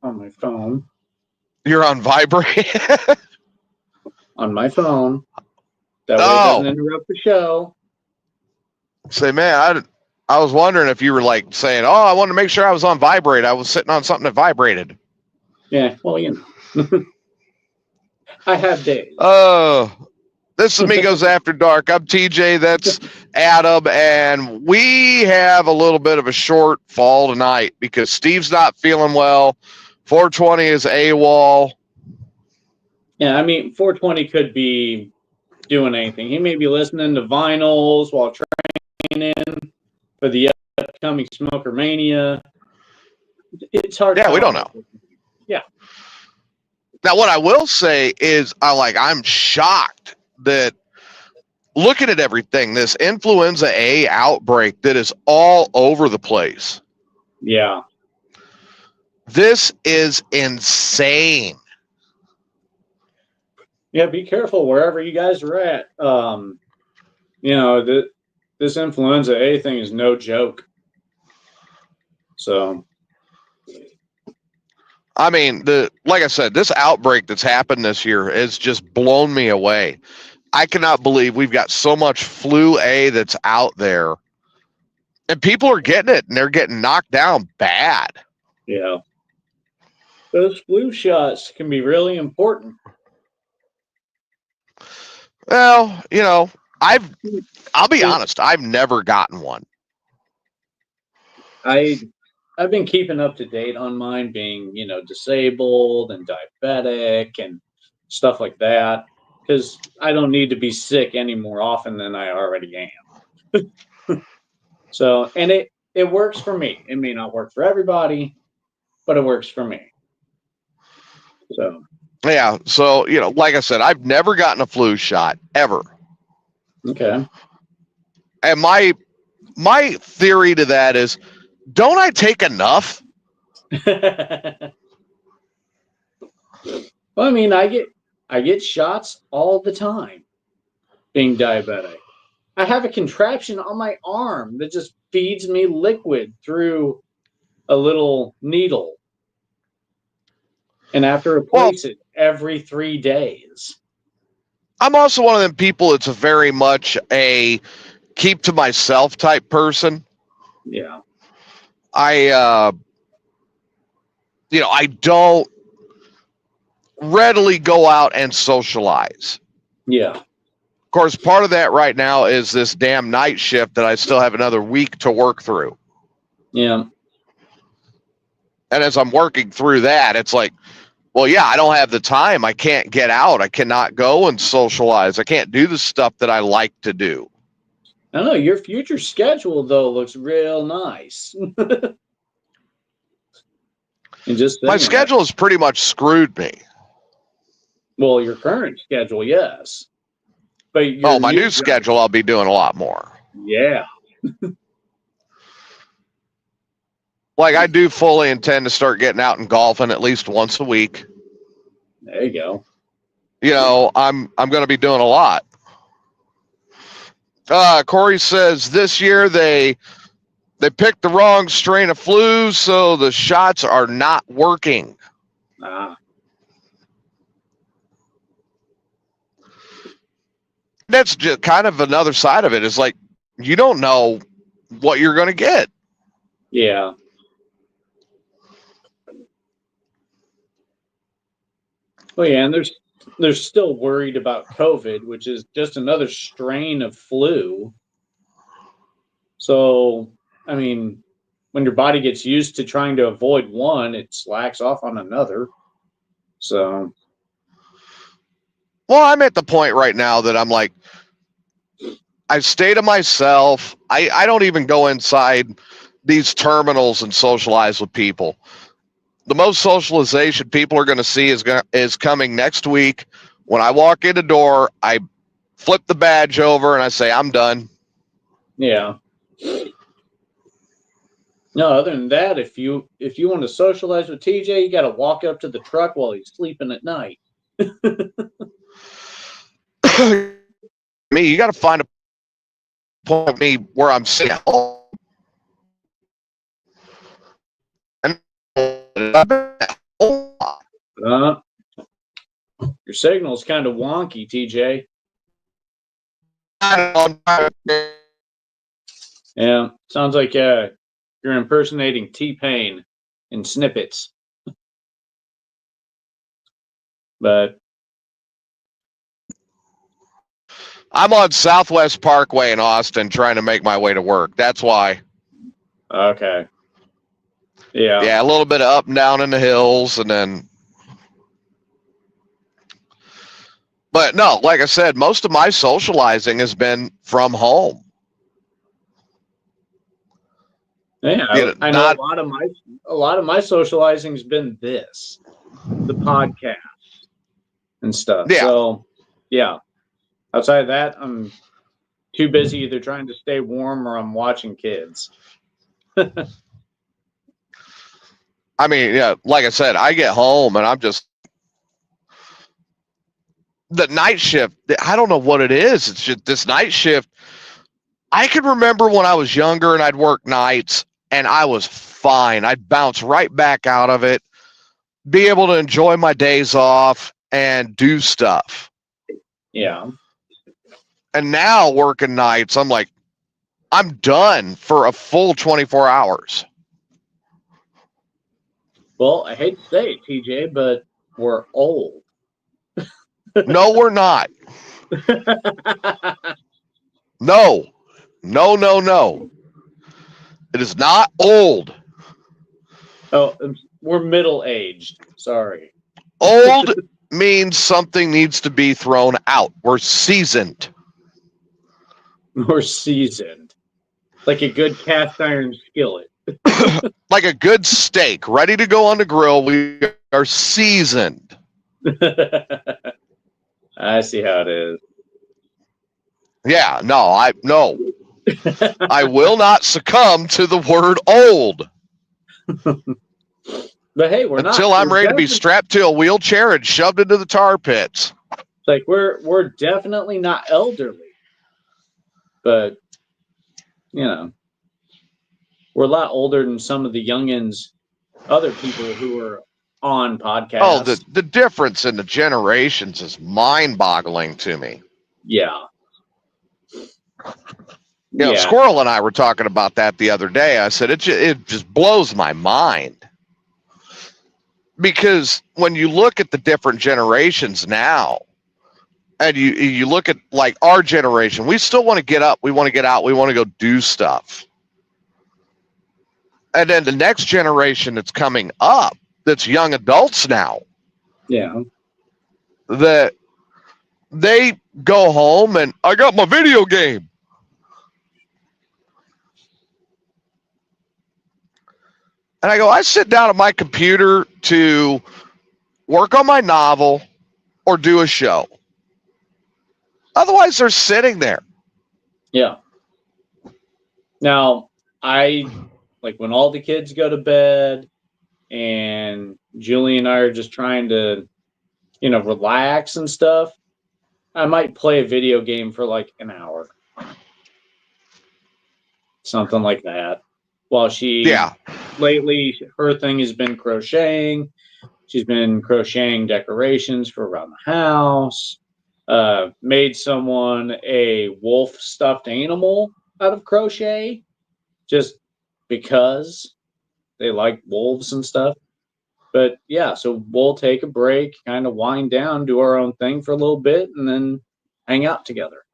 on my phone. You're on vibrate? On my phone. That way it doesn't interrupt the show. Say, man, I was wondering if you were like saying, oh, I wanted to make sure I was on vibrate. I was sitting on something that vibrated. Yeah, well, I have days. This is Amigos After Dark. I'm TJ. That's Adam. And we have a little bit of a shortfall tonight because Steve's not feeling well. 420 is AWOL. Yeah, I mean, 420 could be doing anything. He may be listening to vinyls while training for the upcoming Smoker Mania. It's hard. Yeah, we don't know. Yeah. Now, what I will say is I'm shocked that looking at everything, this influenza A outbreak that is all over the place. Yeah. This is insane. Yeah, be careful wherever you guys are at. This influenza A thing is no joke. So, I mean, like I said, this outbreak that's happened this year has just blown me away. I cannot believe we've got so much flu A that's out there, and people are getting it, and they're getting knocked down bad. Yeah. Those flu shots can be really important. Well, I'll be honest, I've never gotten one. I've been keeping up to date on mine, being, disabled and diabetic and stuff like that, because I don't need to be sick any more often than I already am. So, and it works for me. It may not work for everybody, but it works for me. So. Yeah, so, like I said, I've never gotten a flu shot, ever. Okay. And my theory to that is, don't I take enough? Well, I mean, I get shots all the time being diabetic. I have a contraption on my arm that just feeds me liquid through a little needle. And I have to replace it every 3 days. I'm also one of them people that's very much a keep to myself type person. Yeah. I don't readily go out and socialize. Yeah. Of course, part of that right now is this damn night shift that I still have another week to work through. Yeah. And as I'm working through that, it's like, well, yeah, I don't have the time. I can't get out. I cannot go and socialize. I can't do the stuff that I like to do. I don't know. Your future schedule, though, looks real nice. And just my schedule has pretty much screwed me. Well, your current schedule, yes. But my new schedule, I'll be doing a lot more. Yeah. Like, I do fully intend to start getting out and golfing at least once a week. There you go. I'm going to be doing a lot. Corey says this year they picked the wrong strain of flu, so the shots are not working. That's just kind of another side of it. Is like, you don't know what you're going to get. Yeah. Well, yeah, and they're still worried about COVID, which is just another strain of flu. So, I mean, when your body gets used to trying to avoid one, it slacks off on another. So, well, I'm at the point right now that I'm like, I stay to myself. I don't even go inside these terminals and socialize with people. The most socialization people are going to see is coming next week. When I walk in the door, I flip the badge over and I say, I'm done. Yeah. No, other than that, if you want to socialize with TJ, you got to walk up to the truck while he's sleeping at night. You got to find a point of me where I'm sitting at home. And Your signal's kind of wonky, TJ. Yeah, sounds like you're impersonating T-Pain in snippets. But I'm on Southwest Parkway in Austin trying to make my way to work. That's why. okay. Yeah. Yeah, a little bit of up and down in the hills, and then. But no, like I said, most of my socializing has been from home. Yeah, I know a lot of my socializing's been the podcast and stuff. Yeah. So, yeah. Outside of that, I'm too busy either trying to stay warm or I'm watching kids. I mean, yeah, like I said, I get home and I'm just the night shift. I don't know what it is. It's just this night shift. I can remember when I was younger and I'd work nights and I was fine. I'd bounce right back out of it, be able to enjoy my days off and do stuff. Yeah. And now working nights, I'm like, I'm done for a full 24 hours. Well, I hate to say it, TJ, but we're old. No, we're not. No. It is not old. Oh, we're middle-aged. Sorry. Old means something needs to be thrown out. We're seasoned. We're seasoned. Like a good cast iron skillet. Like a good steak ready to go on the grill. We are seasoned. I see how it is. Yeah, no. I will not succumb to the word old. But hey, we're until not. I'm ready to be strapped to a wheelchair and shoved into the tar pits. It's like we're definitely not elderly. But you know, we're a lot older than some of the youngins, other people who are on podcasts. Oh, the difference in the generations is mind-boggling to me. Yeah. You know, Squirrel and I were talking about that the other day. I said it just blows my mind. Because when you look at the different generations now, and you look at like our generation, we still want to get up, we want to get out, we want to go do stuff. And then the next generation that's coming up, that's young adults now. Yeah. That they go home and I got my video game. And I go, I sit down at my computer to work on my novel or do a show. Otherwise, they're sitting there. Yeah. Now, I like when all the kids go to bed and Julie and I are just trying to, relax and stuff. I might play a video game for like an hour. Something like that. While lately, her thing has been crocheting. She's been crocheting decorations for around the house. Made someone a wolf stuffed animal out of crochet just because they like wolves and stuff. But yeah, so we'll take a break, kind of wind down, do our own thing for a little bit, and then hang out together.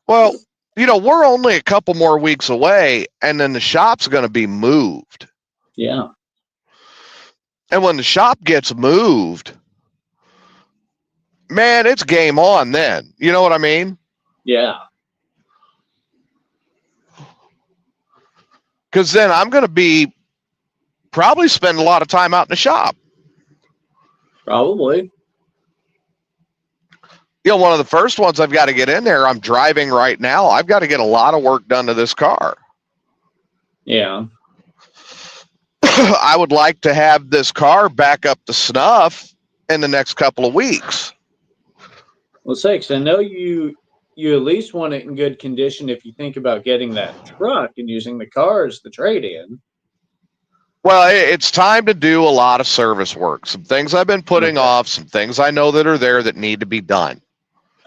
Well, we're only a couple more weeks away, and then the shop's going to be moved. Yeah. And when the shop gets moved, man, it's game on then. You know what I mean? Yeah. Because then I'm going to be probably spend a lot of time out in the shop. Probably. One of the first ones I've got to get in there, I'm driving right now. I've got to get a lot of work done to this car. Yeah. I would like to have this car back up to snuff in the next couple of weeks. Well, sakes, I know you at least want it in good condition if you think about getting that truck and using the car as the trade-in. Well, it's time to do a lot of service work. Some things I've been putting off, some things I know that are there that need to be done.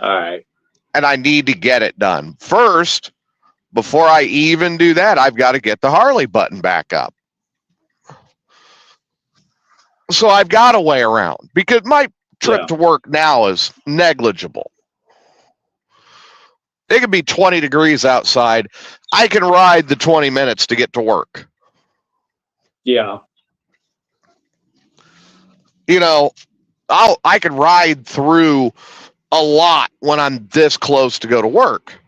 All right. And I need to get it done. First, before I even do that, I've got to get the Harley button back up. So I've got a way around because my trip to work now is negligible. It could be 20 degrees outside. I can ride the 20 minutes to get to work. Yeah. You know, I can ride through a lot when I'm this close to go to work.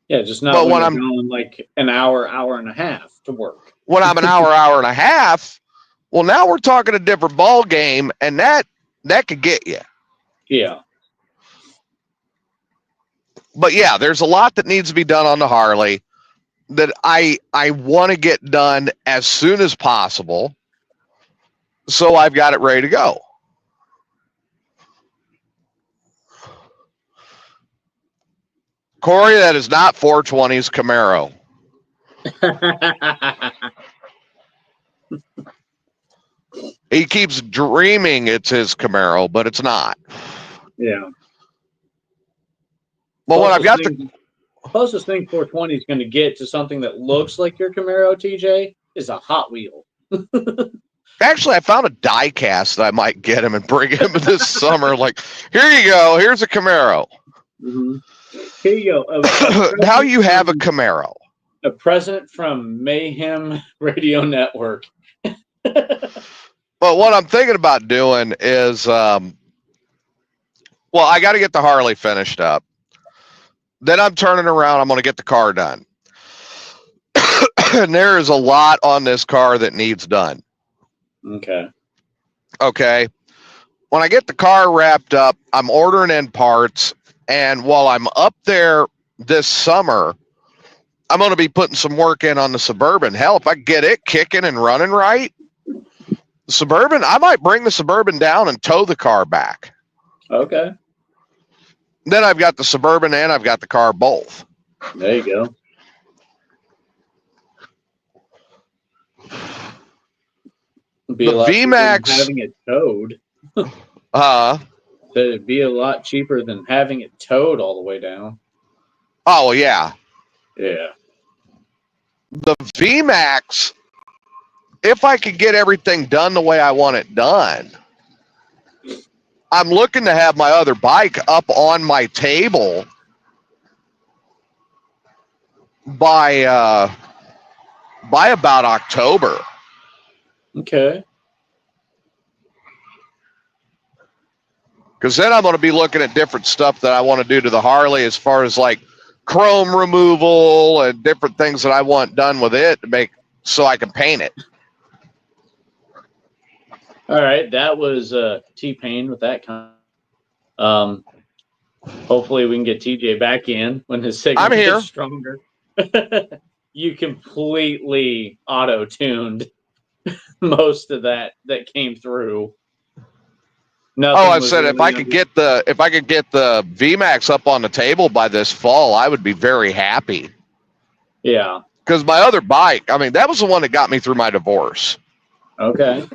Yeah, just not when I'm going like an hour, hour and a half to work. When I'm an hour, hour and a half, well, now we're talking a different ball game, and that could get you. Yeah. But yeah, there's a lot that needs to be done on the Harley that I want to get done as soon as possible. So I've got it ready to go. Corey, that is not 420's Camaro. He keeps dreaming it's his Camaro, but it's not. Yeah. Well, when I've got the closest thing 420 is going to get to something that looks like your Camaro, TJ, is a Hot Wheel. Actually, I found a die cast that I might get him and bring him this summer. Like, here you go. Here's a Camaro. Mm-hmm. Here you go. Now you have a Camaro. A present from Mayhem Radio Network. But what I'm thinking about doing is, well, I got to get the Harley finished up. Then I'm turning around. I'm going to get the car done. And there is a lot on this car that needs done. Okay. Okay. When I get the car wrapped up, I'm ordering in parts. And while I'm up there this summer, I'm going to be putting some work in on the Suburban. Hell, if I get it kicking and running right, the Suburban, I might bring the Suburban down and tow the car back. Okay. Then I've got the Suburban and I've got the car both. There you go. Be the VMAX having it towed. It'd be a lot cheaper than having it towed all the way down. Oh yeah. Yeah. The VMAX, if I could get everything done the way I want it done, I'm looking to have my other bike up on my table by about October. Okay. Because then I'm going to be looking at different stuff that I want to do to the Harley as far as like chrome removal and different things that I want done with it to make so I can paint it. All right, that was T-Pain with that kind. Hopefully we can get TJ back in when his signal gets stronger. You completely auto-tuned most of that came through. I said if I could get the VMAX up on the table by this fall, I would be very happy. Yeah. Because my other bike, I mean, that was the one that got me through my divorce. Okay.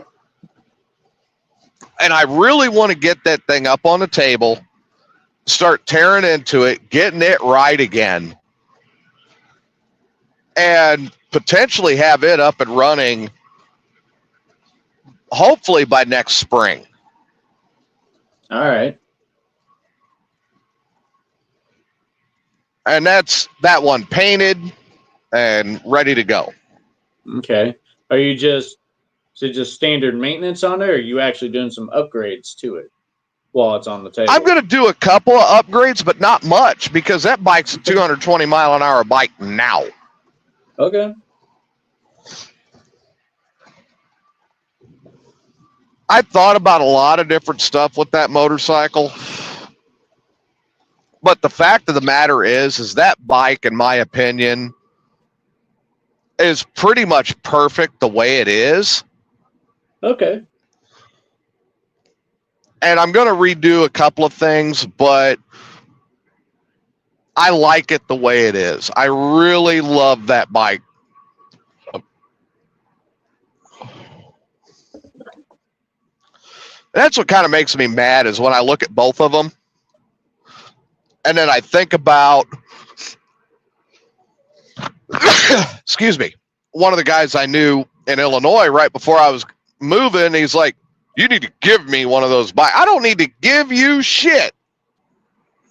And I really want to get that thing up on the table, start tearing into it, getting it right again, and potentially have it up and running hopefully by next spring. All right. And that's that one painted and ready to go. Okay. Are you just standard maintenance on it, or are you actually doing some upgrades to it while it's on the table? I'm going to do a couple of upgrades, but not much because that bike's a 220 mile an hour bike now. Okay. I thought about a lot of different stuff with that motorcycle. But the fact of the matter is that bike, in my opinion, is pretty much perfect the way it is. Okay. And I'm going to redo a couple of things, but I like it the way it is. I really love that bike. that's what kind of makes me mad is when I look at both of them and then I think about, excuse me, one of the guys I knew in Illinois right before I was moving, he's like, you need to give me one of those bikes. I don't need to give you shit.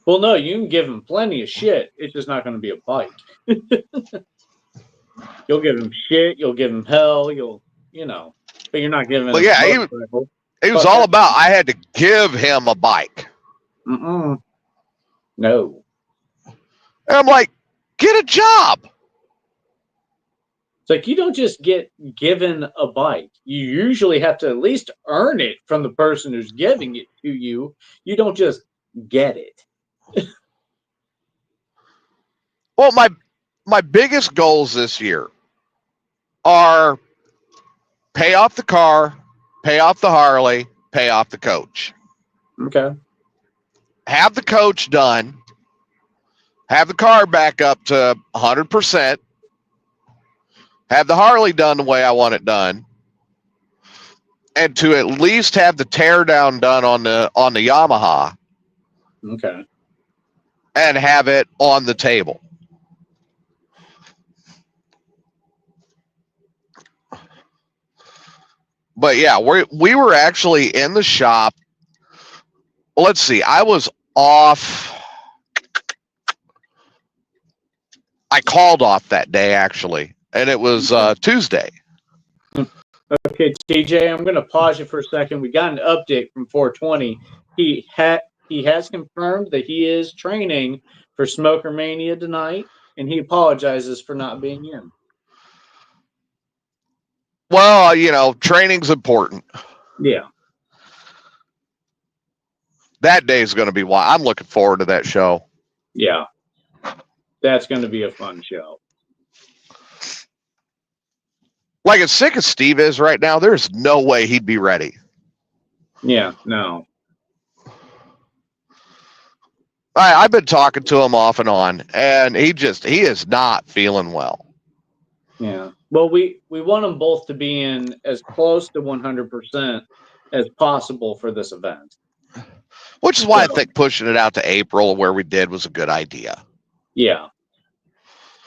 Well, no, you can give him plenty of shit. It's just not going to be a bike. You'll give him shit. You'll give him hell. But you're not giving him. Well, yeah, he was all about, I had to give him a bike. No. And I'm like, get a job. It's like you don't just get given a bike. You usually have to at least earn it from the person who's giving it to you. You don't just get it. Well, my biggest goals this year are pay off the car, pay off the Harley, pay off the coach. Okay. Have the coach done. Have the car back up to 100%. Have the Harley done the way I want it done. And to at least have the teardown done on the Yamaha. Okay. And have it on the table. But yeah, we were actually in the shop. Well, let's see. I was off. I called off that day actually, and it was Tuesday. Okay, TJ, I'm going to pause you for a second. We got an update from 420. He has confirmed that he is training for Smoker Mania tonight, and he apologizes for not being in. Well, training's important. Yeah. That day is going to be why I'm looking forward to that show. Yeah. That's going to be a fun show. Like, as sick as Steve is right now, there's no way he'd be ready. Yeah, no. I've been talking to him off and on, and he is not feeling well. Yeah. Well, we want them both to be in as close to 100% as possible for this event. Which is why I think pushing it out to April where we did was a good idea. Yeah.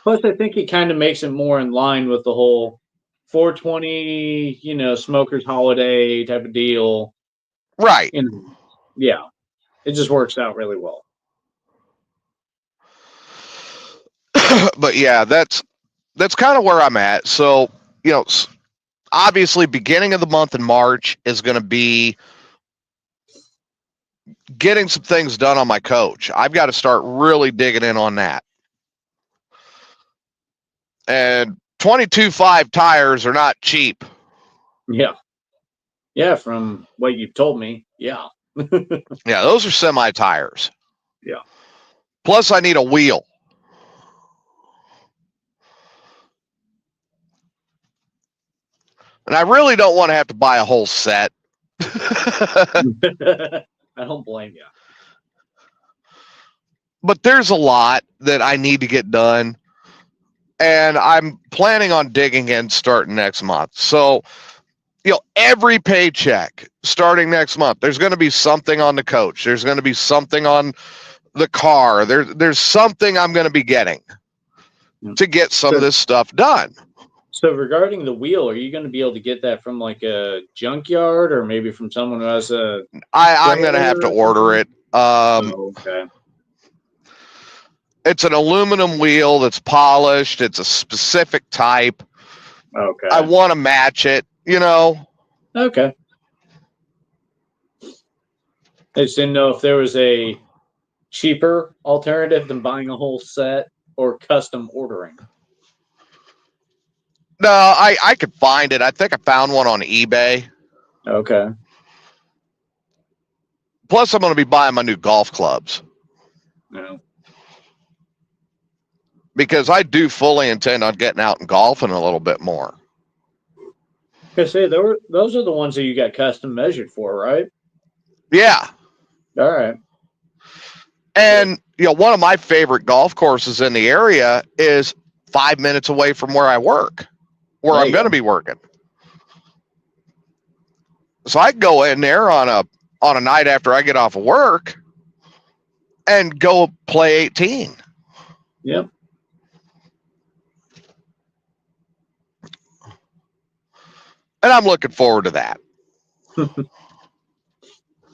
Plus, I think it kind of makes it more in line with the whole 420, smokers holiday type of deal. Right. Yeah. It just works out really well. But yeah, that's kind of where I'm at. So, obviously beginning of the month in March is going to be getting some things done on my coach. I've got to start really digging in on that. And 22.5 tires are not cheap. Yeah. Yeah, from what you've told me. Yeah. Yeah, those are semi tires. Yeah. Plus I need a wheel. And I really don't want to have to buy a whole set. I don't blame you. But there's a lot that I need to get done. And I'm planning on digging in starting next month. So, every paycheck starting next month, there's going to be something on the coach. There's going to be something on the car. There's something I'm going to be getting to get some of this stuff done. So regarding the wheel, are you going to be able to get that from like a junkyard or maybe from someone who has a... I'm going to have to order it. Okay. It's an aluminum wheel that's polished. It's a specific type. Okay. I want to match it, Okay. I just didn't know if there was a cheaper alternative than buying a whole set or custom ordering. No, I could find it. I think I found one on eBay. Okay. Plus, I'm going to be buying my new golf clubs. Yeah. Because I do fully intend on getting out and golfing a little bit more. I say those are the ones that you got custom measured for, right? Yeah. All right. And, one of my favorite golf courses in the area is 5 minutes away from where I work, where I'm going to be working. So I go in there on a night after I get off of work and go play 18. Yep. And I'm looking forward to that.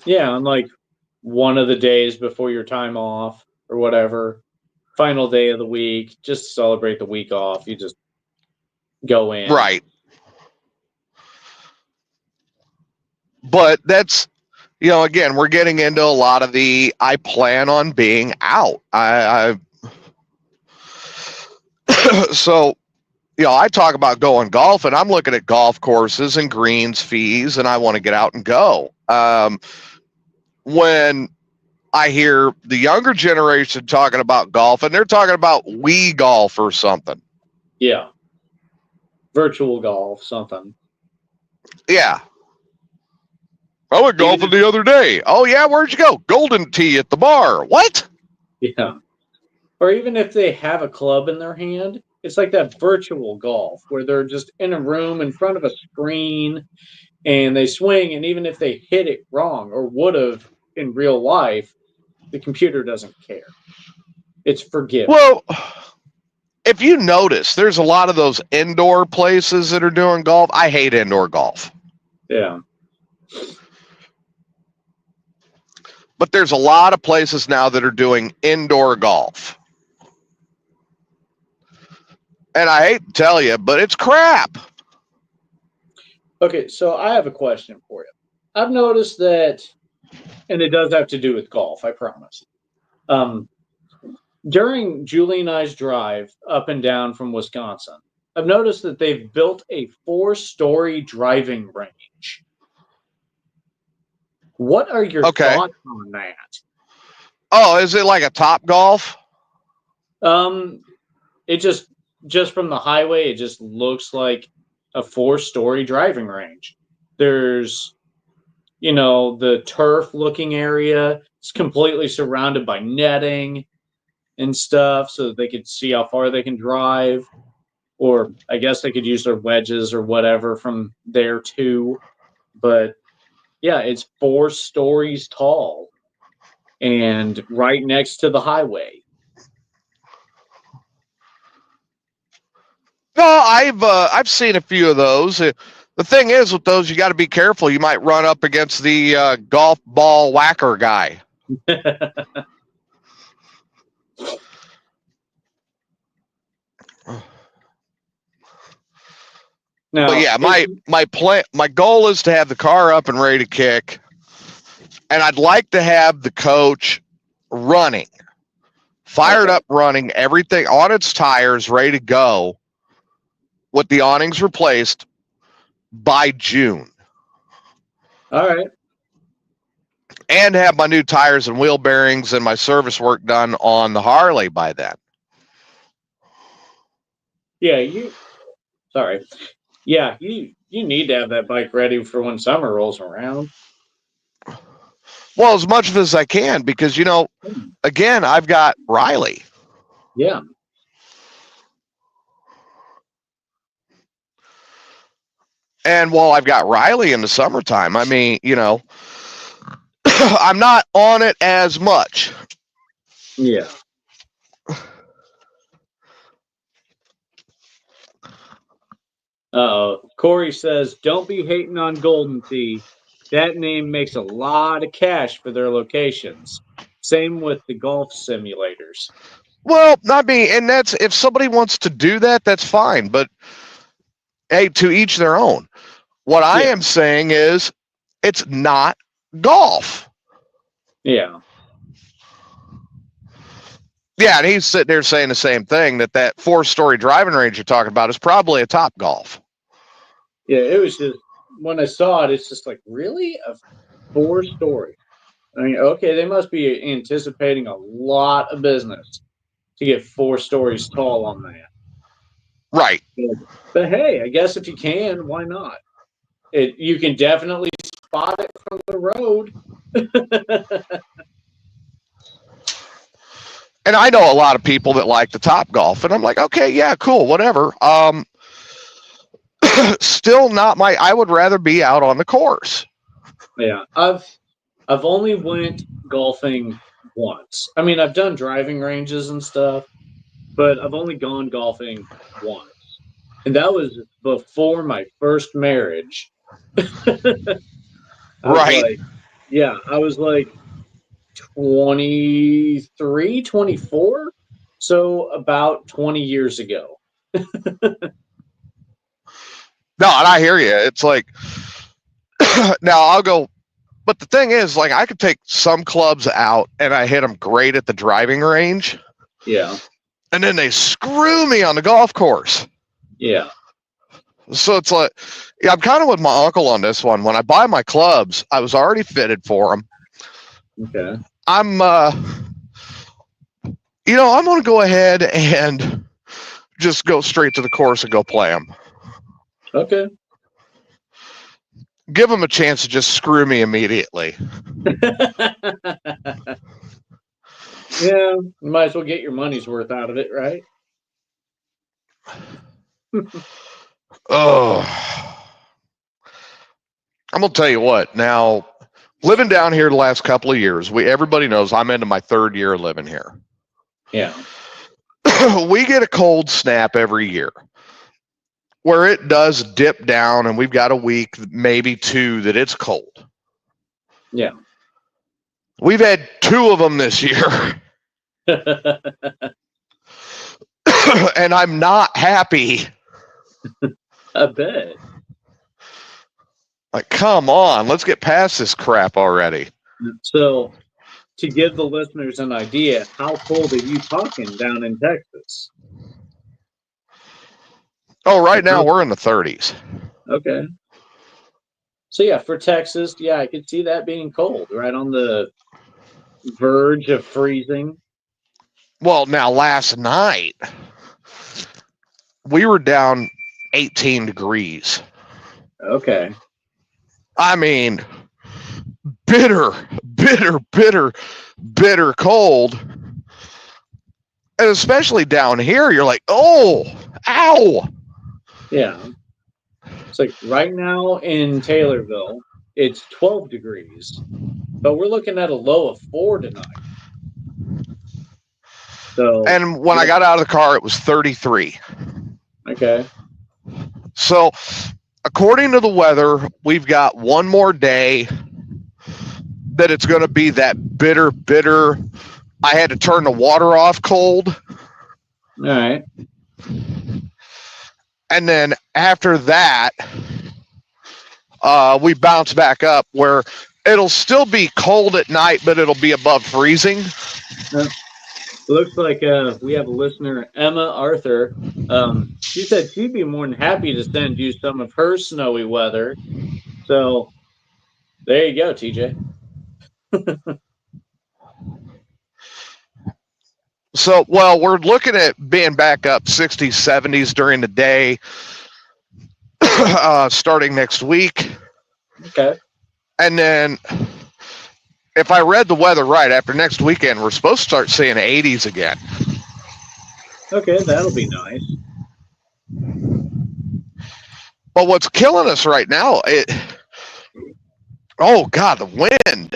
Yeah, on like one of the days before your time off or whatever, final day of the week, just to celebrate the week off, you just go in. Right. But that's, again, we're getting into a lot of I plan on being out. So, I talk about going golf, and I'm looking at golf courses and greens fees, and I want to get out and go. When I hear the younger generation talking about golf, and they're talking about Wii golf or something. Yeah. Virtual golf, something. Yeah. I went golfing the other day. Oh, yeah? Where'd you go? Golden Tee at the bar. What? Yeah. Or even if they have a club in their hand, it's like that virtual golf where they're just in a room in front of a screen and they swing. And even if they hit it wrong or would have in real life, the computer doesn't care. It's forgiven. Well, if you notice, there's a lot of those indoor places that are doing golf. I hate indoor golf. Yeah. But there's a lot of places now that are doing indoor golf. And I hate to tell you, but it's crap. Okay, so I have a question for you. I've noticed that, and it does have to do with golf, I promise. During Julie and I's drive up and down from Wisconsin, I've noticed that they've built a 4-story driving range. What are your thoughts on that? Oh, is it like a Top Golf? It just from the highway, it just looks like a 4-story driving range. There's, the turf-looking area. It's completely surrounded by netting and stuff so that they could see how far they can drive. Or I guess they could use their wedges or whatever from there too. But yeah, it's 4 stories tall and right next to the highway. No, I've seen a few of those. The thing is with those, you got to be careful. You might run up against the golf ball whacker guy. Now, but yeah, my goal is to have the car up and ready to kick, and I'd like to have the coach running, fired up, running, everything on its tires, ready to go, with the awnings replaced by June. All right. And have my new tires and wheel bearings and my service work done on the Harley by then. Yeah, you need to have that bike ready for when summer rolls around. Well, as much of as I can, because, again, I've got Riley. Yeah. And while I've got Riley in the summertime, I mean, I'm not on it as much. Yeah. Corey says, don't be hating on Golden Tee. That name makes a lot of cash for their locations. Same with the golf simulators. Well, not me. And that's, if somebody wants to do that, that's fine. But hey, to each their own. What I am saying is it's not golf. Yeah. Yeah, and he's sitting there saying the same thing, that 4-story driving range you're talking about is probably a Top Golf. Yeah, it was just, when I saw it, it's just like, really? A 4-story? I mean, okay, they must be anticipating a lot of business to get 4 stories tall on that. Right. But hey, I guess if you can, why not? You can definitely spot it from the road. And I know a lot of people that like the Top Golf, and I'm like, okay, yeah, cool, whatever. Still not I would rather be out on the course. Yeah, I've only went golfing once. I mean, I've done driving ranges and stuff, but I've only gone golfing once, and that was before my first marriage. I was Right. like, yeah, I was like 23, 24, so about 20 years ago. No, and I hear you. It's like, now I'll go, but the thing is, like, I could take some clubs out and I hit them great at the driving range, Yeah, and then they screw me on the golf course. yeah, So it's like, yeah, I'm kind of with my uncle on this one. When I buy my clubs, I was already fitted for them. okay, I'm, I'm going to go ahead and just go straight to the course and go play them. okay. Give them a chance to just screw me immediately. Yeah, you might as well get your money's worth out of it, right? Oh, I'm going to tell you what. Now, living down here the last couple of years, everybody knows I'm into my third year living here. Yeah, We get a cold snap every year where it does dip down, and we've got a week, maybe two, that it's cold. yeah. We've had two of them this year, and I'm not happy. I bet. Like, come on, let's get past this crap already. So, to give the listeners an idea, how cold are you talking down in Texas? Oh, right now we're in the 30s. Okay. So yeah, for Texas, yeah, I could see that being cold, right on the verge of freezing. Well, now last night we were down 18 degrees. Okay. I mean, bitter, bitter, bitter, bitter cold. And especially down here, you're like, oh, ow. Yeah. It's like right now in Taylorville, it's 12 degrees, but we're looking at a low of 4 tonight. So, And when I got out of the car, it was 33. okay. So, according to the weather, we've got one more day that it's going to be that bitter, bitter. I had to turn the water off cold. All right. And then after that, we bounce back up where it'll still be cold at night, but it'll be above freezing. Looks like we have a listener, Emma Arthur. She said she'd be more than happy to send you some of her snowy weather. So there you go, TJ. So, well, we're looking at being back up 60s, 70s during the day, starting next week. Okay. And then, if I read the weather right, after next weekend, we're supposed to start seeing 80s again. Okay, that'll be nice. But what's killing us right now, oh God, the wind.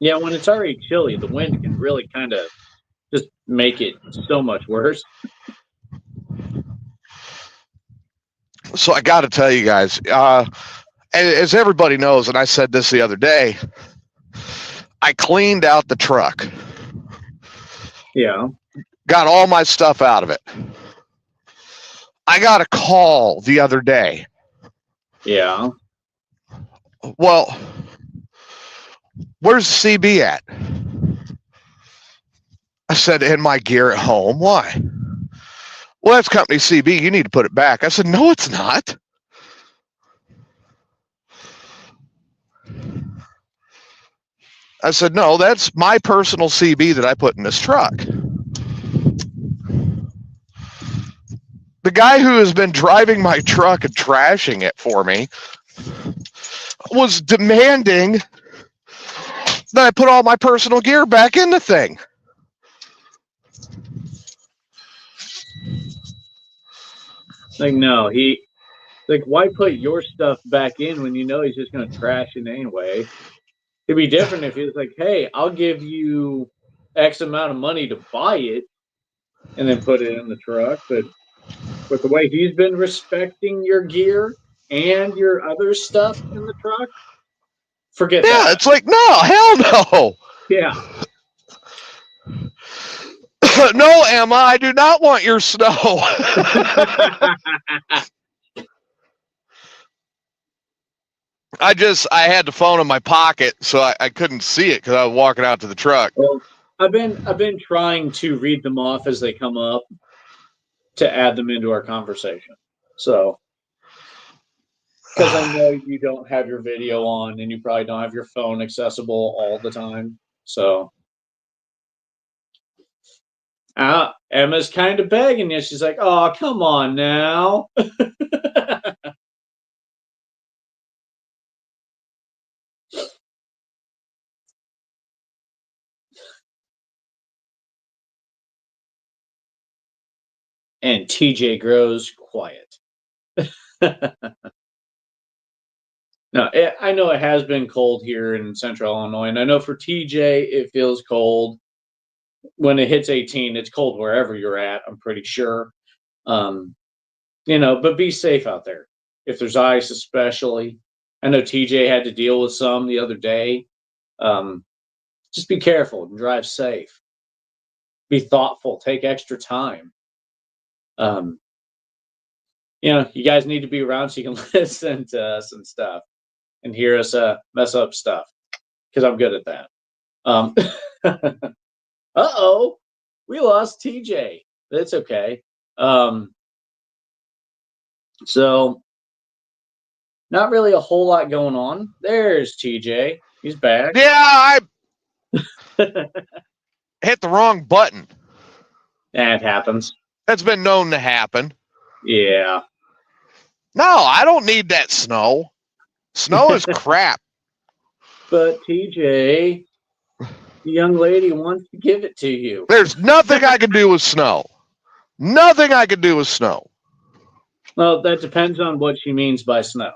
Yeah, when it's already chilly, the wind can really kind of just make it so much worse. So I got to tell you guys, as everybody knows, and I said this the other day, I cleaned out the truck. Yeah. Got all my stuff out of it. I got a call the other day. Yeah. Well, where's the CB at? I said, in my gear at home. Why? Well, that's company CB. You need to put it back. I said, no, it's not. I said, no, that's my personal CB that I put in this truck. The guy who has been driving my truck and trashing it for me was demanding that I put all my personal gear back in the thing. Like, no, Like, why put your stuff back in when you know he's just going to trash it anyway? It'd be different if he was like, hey, I'll give you X amount of money to buy it and then put it in the truck. But with the way he's been respecting your gear and your other stuff in the truck, forget Yeah, that. it's like, no, hell no. Yeah. No, Emma, I do not want your snow. I had the phone in my pocket, so I couldn't see it because I was walking out to the truck. Well, I've been trying to read them off as they come up to add them into our conversation. So, because I know you don't have your video on and you probably don't have your phone accessible all the time. So, Emma's kind of begging you. She's like, "Oh, come on now." And TJ grows quiet. No, I know it has been cold here in Central Illinois, and I know for TJ it feels cold. When it hits 18, it's cold wherever you're at. I'm pretty sure. But be safe out there. If there's ice, especially. I know TJ had to deal with some the other day. Just be careful and drive safe. Be thoughtful. Take extra time. You guys need to be around so you can listen to us and stuff and hear us mess up stuff because I'm good at that. Uh-oh, we lost TJ. That's okay. So not really a whole lot going on. There's TJ. He's back. Yeah, I hit the wrong button. That happens. That's been known to happen. Yeah. No, I don't need that snow. Snow is crap. But TJ, the young lady wants to give it to you. There's nothing I can do with snow. Nothing I can do with snow. Well, that depends on what she means by snow.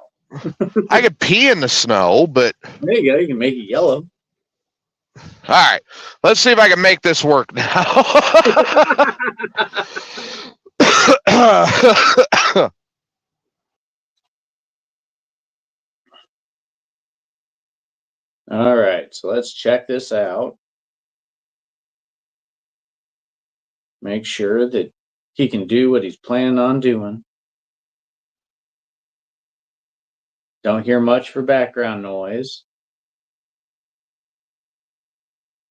I could pee in the snow, but... There you go. You can make it yellow. All right. Let's see if I can make this work now. All right. So let's check this out. Make sure that he can do what he's planning on doing. Don't hear much for background noise.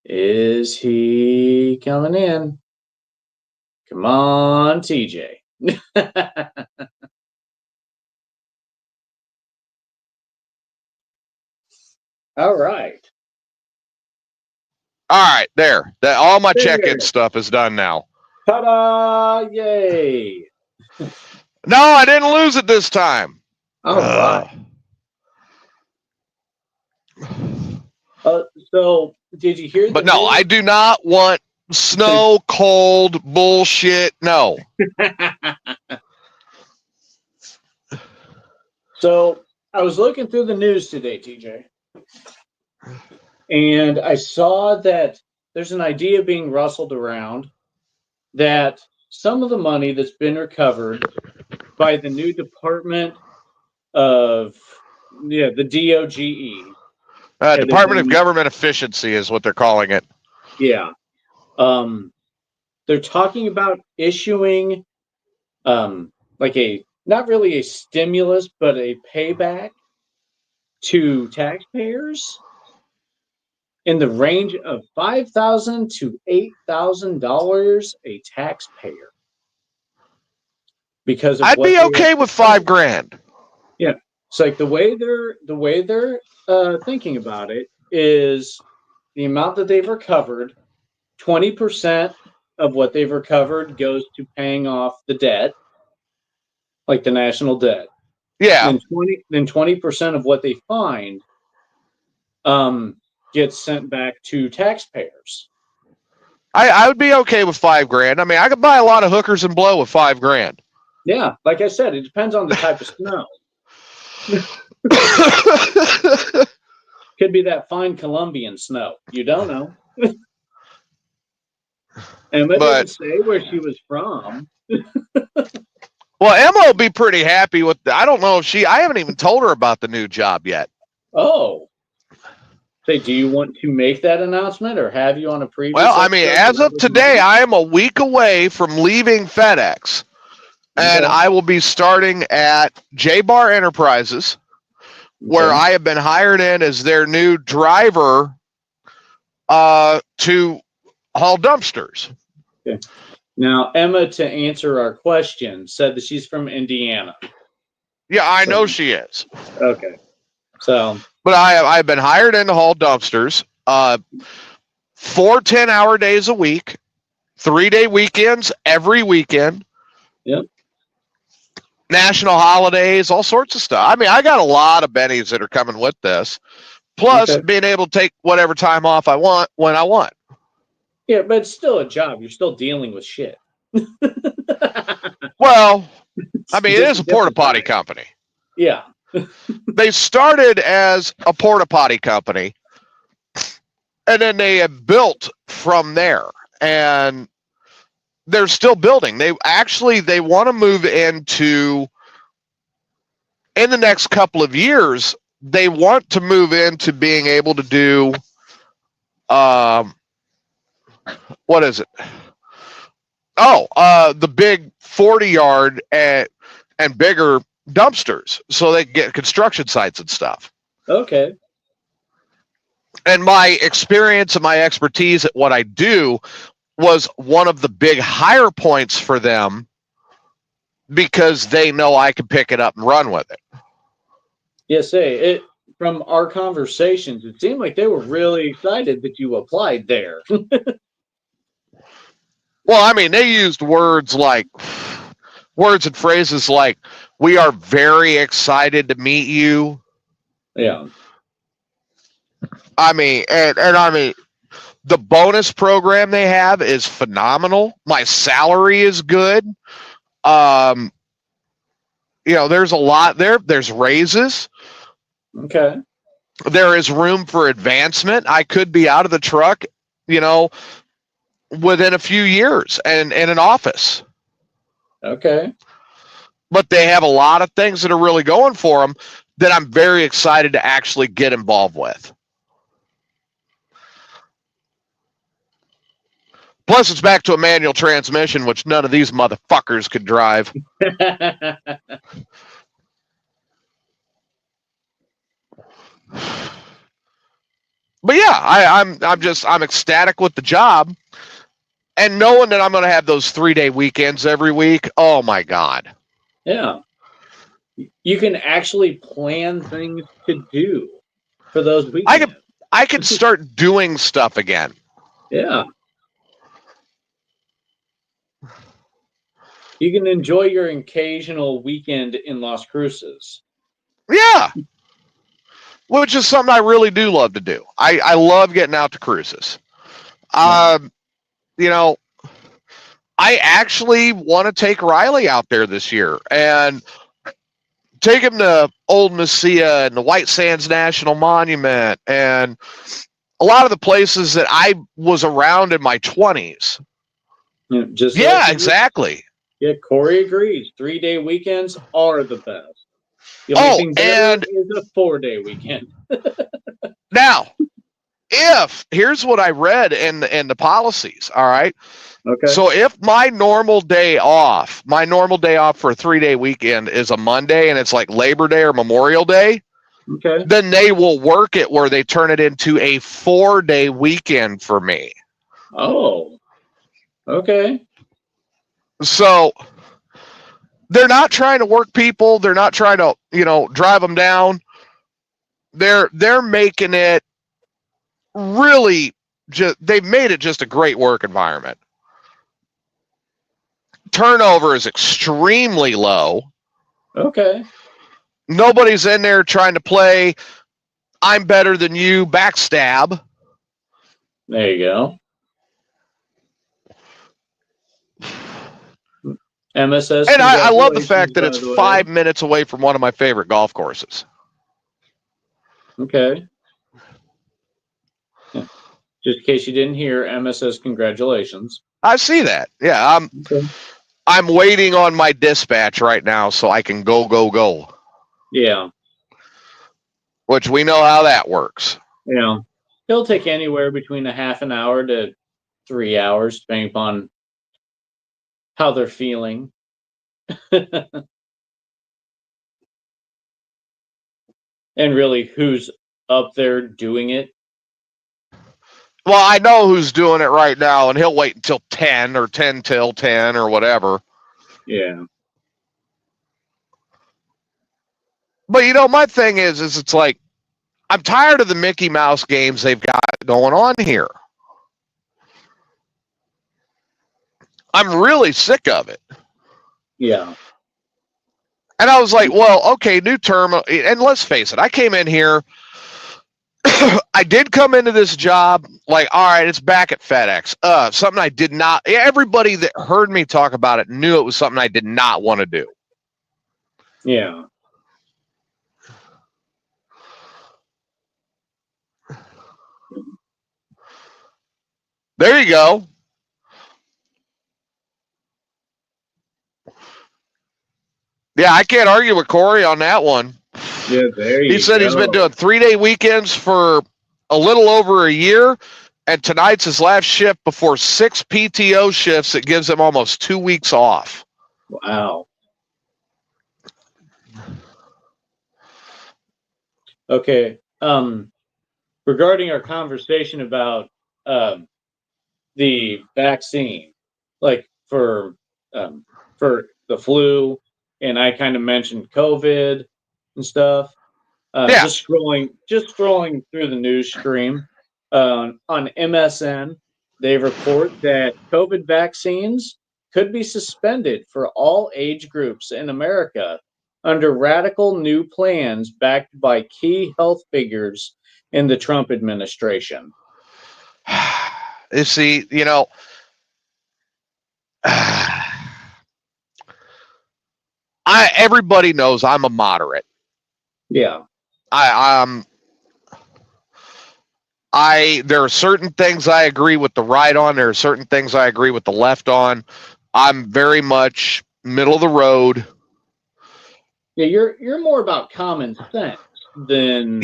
Is he coming in? Come on, TJ. All right. All right, there. All my check-in stuff is done now. Ta-da! Yay! No, I didn't lose it this time. All right. So, did you hear? But no, I do not want snow, cold, bullshit. No. So, I was looking through the news today, TJ, and I saw that there's an idea being rustled around that some of the money that's been recovered by the new Department of, the DOGE. Department of Government Efficiency is what they're calling it. Yeah. They're talking about issuing not really a stimulus, but a payback to taxpayers in the range of $5,000 to $8,000 a taxpayer. Because I'd be okay with $5,000. Yeah. It's like the way they're thinking about it is the amount that they've recovered, 20% of what they've recovered goes to paying off the debt, like the national debt. Yeah. Then 20% of what they find gets sent back to taxpayers. I would be okay with $5,000. I mean, I could buy a lot of hookers and blow with $5,000. Yeah, like I said, it depends on the type of snow. Could be that fine Colombian snow. You don't know. Emma But didn't say where she was from. well, Emma will be pretty happy with. I don't know if I haven't even told her about the new job yet. Oh. Say, do you want to make that announcement or have you on a previous? Well, I mean, as of today, I am a week away from leaving FedEx, and I will be starting at J Bar Enterprises, where I have been hired in as their new driver to haul dumpsters. Okay. Now, Emma, to answer our question, said that she's from Indiana. Yeah, I know she is. Okay. So, but I've been hired in to haul dumpsters, 4 10-hour days a week, 3-day weekends every weekend. Yep. National holidays, all sorts of stuff. I mean, I got a lot of bennies that are coming with this. Plus, being able to take whatever time off I want when I want. Yeah, but it's still a job. You're still dealing with shit. Well, I mean, it is a porta potty company. Yeah. They started as a porta potty company, and then they have built from there, and they're still building. They want to move into, in the next couple of years, they want to move into being able to do, what is it? The big 40-yard and bigger dumpsters, so they get construction sites and stuff. Okay. And my experience and my expertise at what I do was one of the big higher points for them, because they know I can pick it up and run with it. Yes, from our conversations, it seemed like they were really excited that you applied there. Well, I mean, they used words and phrases like, "We are very excited to meet you." Yeah. I mean, and I mean, the bonus program they have is phenomenal. My salary is good. There's a lot there. There's raises. Okay. There is room for advancement. I could be out of the truck, within a few years and in an office. Okay. But they have a lot of things that are really going for them that I'm very excited to actually get involved with. Plus, it's back to a manual transmission, which none of these motherfuckers could drive. But yeah, I'm ecstatic with the job, and knowing that I'm going to have those 3-day weekends every week. Oh my God. Yeah. You can actually plan things to do for those weekends. I could start doing stuff again. Yeah. You can enjoy your occasional weekend in Las Cruces. Yeah. Which is something I really do love to do. I love getting out to cruises. I actually want to take Riley out there this year and take him to Old Mesilla and the White Sands National Monument and a lot of the places that I was around in my 20s. Yeah, exactly. Yeah, Corey agrees. 3-day weekends are the best. The only thing better is a 4-day weekend. Now, here's what I read in the policies, all right? Okay. So if my normal day off for a 3-day weekend is a Monday and it's like Labor Day or Memorial Day, okay, then they will work it where they turn it into a 4-day weekend for me. Oh, okay. So they're not trying to work people. They're not trying to, drive them down. They're making it really they've made it just a great work environment. Turnover is extremely low. Okay. Nobody's in there trying to play I'm better than you backstab. There you go. MSS, And I love the fact congratulations, that by it's the way. 5 minutes away from one of my favorite golf courses. Okay. Yeah. Just in case you didn't hear, MSS, congratulations. I see that. Yeah, Okay. I'm waiting on my dispatch right now so I can go. Yeah. Which we know how that works. Yeah. It'll take anywhere between a half an hour to 3 hours, depending upon how they're feeling. And really who's up there doing it. Well, I know who's doing it right now, and he'll wait until 10 or 10 till 10 or whatever. Yeah. But, you know, my thing is it's like, I'm tired of the Mickey Mouse games they've got going on here. I'm really sick of it. Yeah. And I was like, well, okay, new term. And let's face it, I came in here. I did come into this job like, all right, it's back at FedEx. Something I did not. Everybody that heard me talk about it knew it was something I did not want to do. Yeah. There you go. Yeah, I can't argue with Corey on that one. Yeah, there you go. He said he's been doing 3-day weekends for a little over a year, and tonight's his last shift before 6 PTO shifts. It gives him almost 2 weeks off. Wow. Okay. Regarding our conversation about the vaccine, like for the flu, and I kind of mentioned COVID and stuff. Yeah. Just scrolling through the news stream on MSN, they report that COVID vaccines could be suspended for all age groups in America under radical new plans backed by key health figures in the Trump administration. You see, you know, everybody knows I'm a moderate. Yeah. There are certain things I agree with the right on. There are certain things I agree with the left on. I'm very much middle of the road. Yeah, you're more about common sense than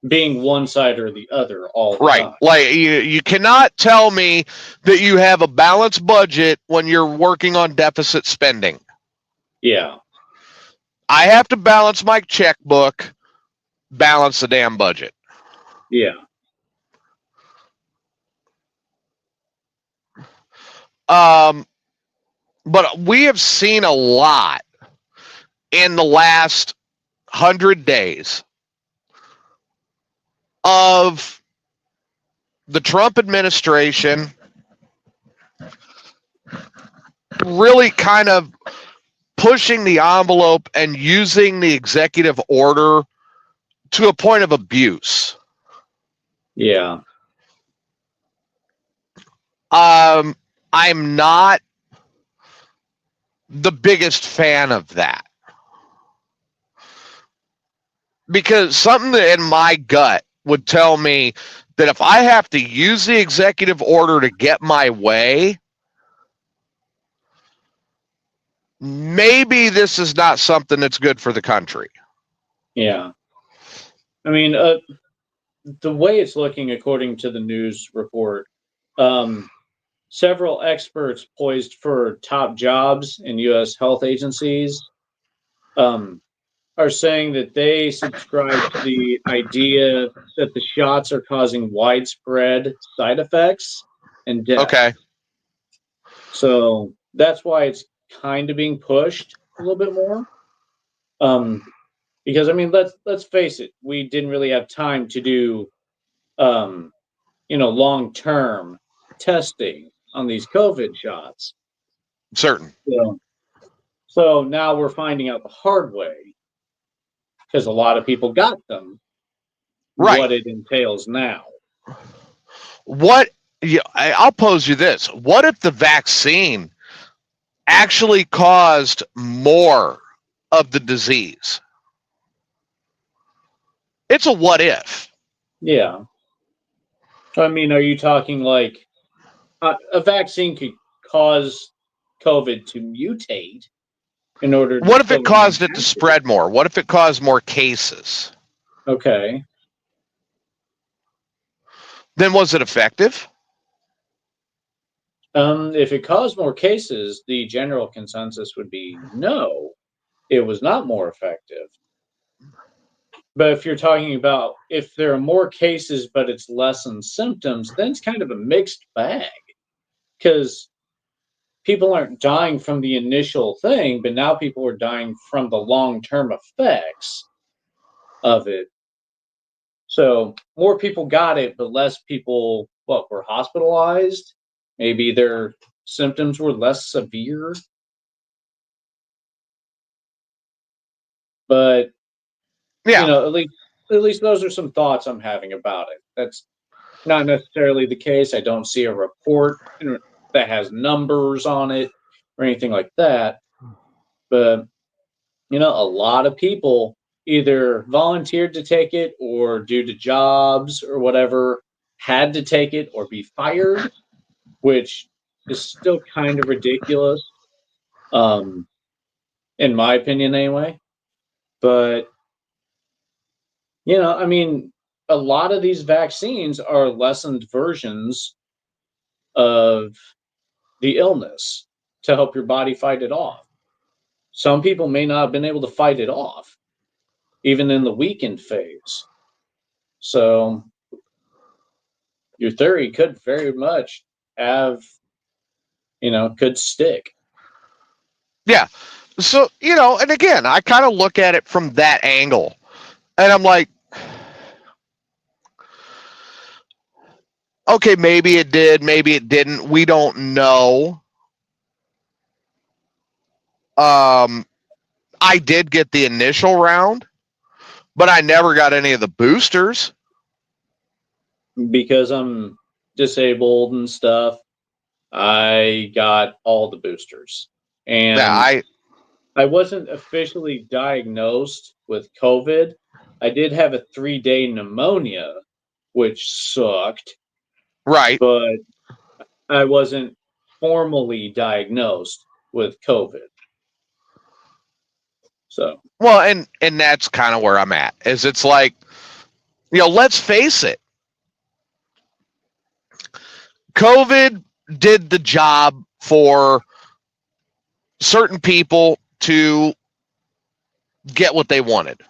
being one side or the other all the time. Like you cannot tell me that you have a balanced budget when you're working on deficit spending. Yeah. I have to balance my checkbook, balance the damn budget. Yeah. But we have seen a lot in the last 100 days of the Trump administration really kind of pushing the envelope and using the executive order to a point of abuse. Yeah. I'm not the biggest fan of that. Because something in my gut would tell me that if I have to use the executive order to get my way, maybe this is not something that's good for the country. Yeah. I mean, the way it's looking, according to the news report, several experts poised for top jobs in U.S. health agencies are saying that they subscribe to the idea that the shots are causing widespread side effects and death. Okay. So that's why it's kind of being pushed a little bit more. Because I mean, let's face it, we didn't really have time to do, long-term testing on these COVID shots. Certain. So now we're finding out the hard way, because a lot of people got them. Right. What it entails now. I'll pose you this. What if the vaccine actually caused more of the disease. It's a what if. Yeah. I mean, are you talking like a vaccine could cause COVID to mutate in order to What if still it remain caused it to active? spread more? What if it caused more cases? Okay. Then was it effective? If it caused more cases, the general consensus would be no, it was not more effective. But if you're talking about if there are more cases but it's lessened symptoms, then it's kind of a mixed bag because people aren't dying from the initial thing, but now people are dying from the long-term effects of it. So more people got it, but less people, what, were hospitalized? Maybe their symptoms were less severe. But Yeah. at least those are some thoughts I'm having about it. That's not necessarily the case. I don't see a report that has numbers on it or anything like that. But a lot of people either volunteered to take it or due to jobs or whatever had to take it or be fired, which is still kind of ridiculous, um, in my opinion, anyway. But I mean, a lot of these vaccines are lessened versions of the illness to help your body fight it off. Some people may not have been able to fight it off, even in the weakened phase. So your theory could very much have, could stick. Yeah. So, and again, I kind of look at it from that angle. And I'm like, okay, maybe it did, maybe it didn't. We don't know. I did get the initial round, but I never got any of the boosters. Because I'm disabled and stuff, I got all the boosters. And Yeah, I wasn't officially diagnosed with COVID. I did have a 3-day pneumonia, which sucked, right. but I wasn't formally diagnosed with COVID. So, Well, and that's kind of where I'm at. Is it's like, let's face it. COVID did the job for certain people to get what they wanted.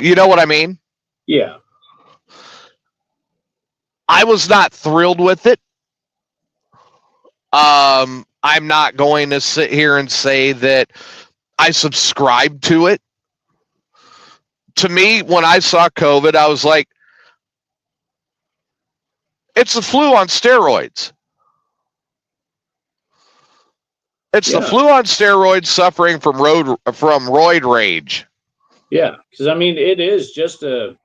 You know what I mean? yeah. I was not thrilled with it. I'm not going to sit here and say that I subscribed to it. To me, when I saw COVID, I was like, it's the flu on steroids. It's the Yeah. flu on steroids suffering from roid rage. Yeah. Because, I mean, it is just a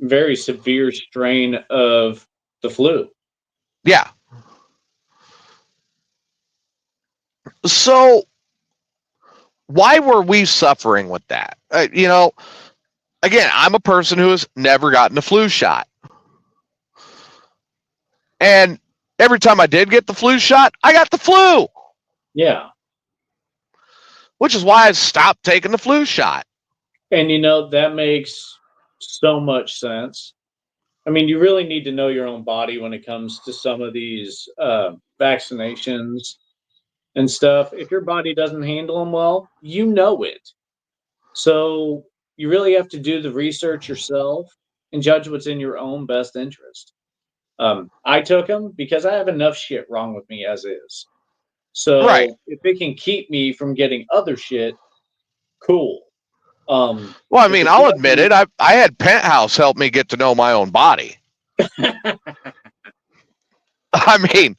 very severe strain of the flu. Yeah. So why were we suffering with that? Again, I'm a person who has never gotten a flu shot. And every time I did get the flu shot, I got the flu. Yeah. Which is why I stopped taking the flu shot. And, that makes so much sense. I mean, you really need to know your own body when it comes to some of these vaccinations and stuff. If your body doesn't handle them well, you know it. So you really have to do the research yourself and judge what's in your own best interest. I took them because I have enough shit wrong with me as is. Right. So if it can keep me from getting other shit, cool. Well, I If mean, it I'll admit it. doesn't, I had Penthouse help me get to know my own body. I mean,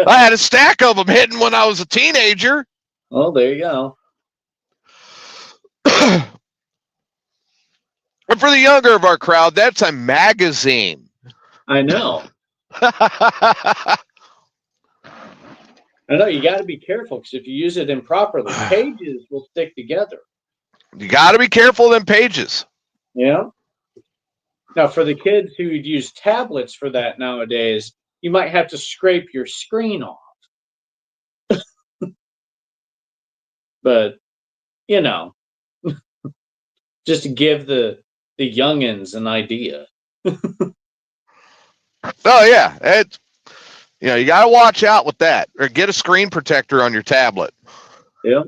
I had a stack of them hidden when I was a teenager. well, there you go. And for the younger of our crowd, that's a magazine. I know. I know you got to be careful because if you use it improperly, pages will stick together. You got to be careful of them pages. Yeah. Now, for the kids who use tablets for that nowadays, you might have to scrape your screen off. But, you know, just to give the youngins an idea. Oh yeah, it's, you know, you got to watch out with that, or get a screen protector on your tablet. Yeah.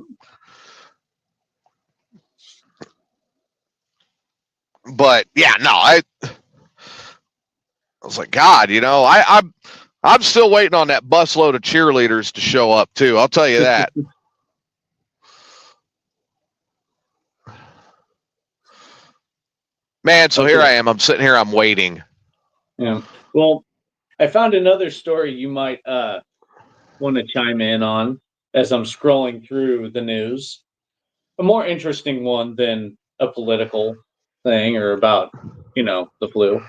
But yeah, no, I was like, God, you know, I'm still waiting on that busload of cheerleaders to show up too. I'll tell you that. Man, so here I am. I'm sitting here. I'm waiting. Yeah. Well, I found another story you might want to chime in on as I'm scrolling through the news. A more interesting one than a political thing or about, the flu.